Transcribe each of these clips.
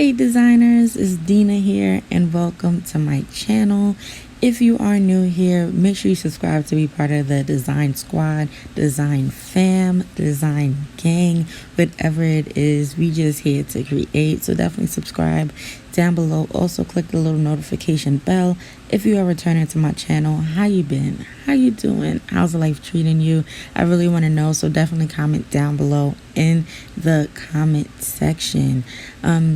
Hey designers, it's Dina here and welcome to my channel. If you are new here, make sure you subscribe to be part of the design squad, design fam, design gang, whatever it is. We just here to create, so definitely subscribe down below. Also click the little notification bell if you are returning to my channel. How you been? How you doing? How's life treating you? I really want to know, so definitely comment down below in the comment section.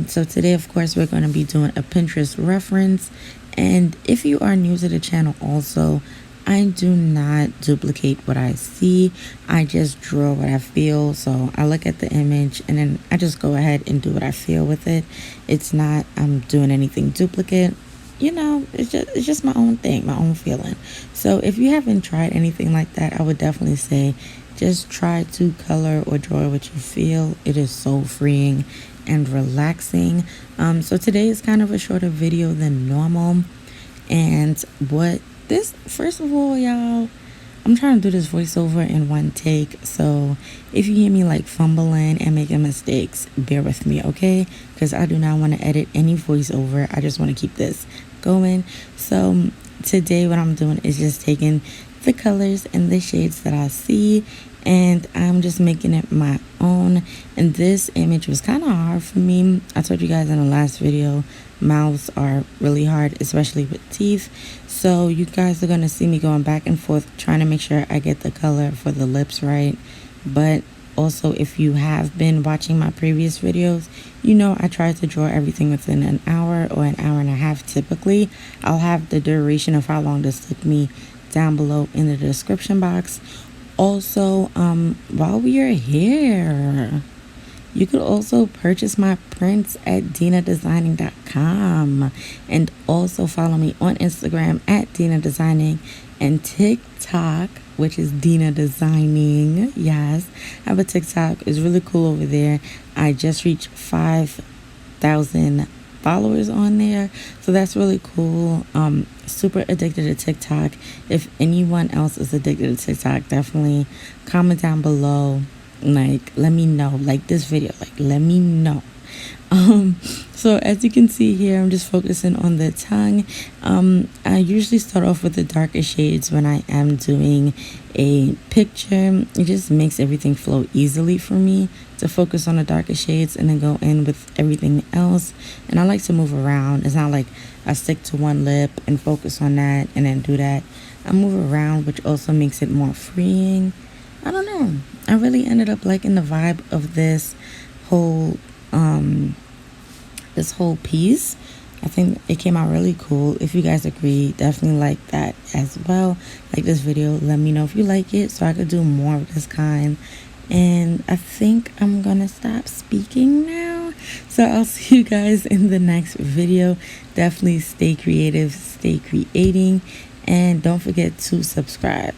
So today, of course, we're going to be doing a Pinterest reference. And if you are new to the channel also, I do not duplicate what I see. I just draw what I feel. So I look at the image and then I just go ahead and do what I feel with it. It's not I'm doing anything duplicate. You know, it's just my own thing, my own feeling. So if you haven't tried anything like that, I would definitely say just try to color or draw what you feel. It is so freeing and relaxing. So today is kind of a shorter video than normal. And first of all, y'all, I'm trying to do this voiceover in one take. So if you hear me like fumbling and making mistakes, bear with me, okay? Because I do not want to edit any voiceover. I just want to keep this going. So today what I'm doing is just taking the colors and the shades that I see, and I'm just making it my own. And this image was kind of hard for me. I told you guys in the last video, mouths are really hard, especially with teeth. So you guys are going to see me going back and forth trying to make sure I get the color for the lips right. But also, if you have been watching my previous videos, you know I try to draw everything within an hour or an hour and a half typically. I'll have the duration of how long this took me down below in the description box. Also, while we are here, you could also purchase my prints at dinadesigning.com, and also follow me on Instagram at dinadesigning and TikTok, which is Dina Designing. Yes, I have a TikTok. It's really cool over there. I just reached 5,000 followers on there, so that's really cool. Super addicted to TikTok. If anyone else is addicted to TikTok, definitely comment down below. Like, let me know. Like this video, like let me know. So as you can see here, I'm just focusing on the tongue. I usually start off with the darker shades when I am doing a picture. It just makes everything flow easily for me to focus on the darker shades and then go in with everything else. And I like to move around. It's not like I stick to one lip and focus on that and then do that. I move around, which also makes it more freeing. I don't know. I really ended up liking the vibe of this whole piece. I think it came out really cool. If you guys agree, definitely like that as well. Like this video, let me know if you like it so I could do more of this kind. And I think I'm gonna stop speaking now. So I'll see you guys in the next video. Definitely stay creative, stay creating, and don't forget to subscribe.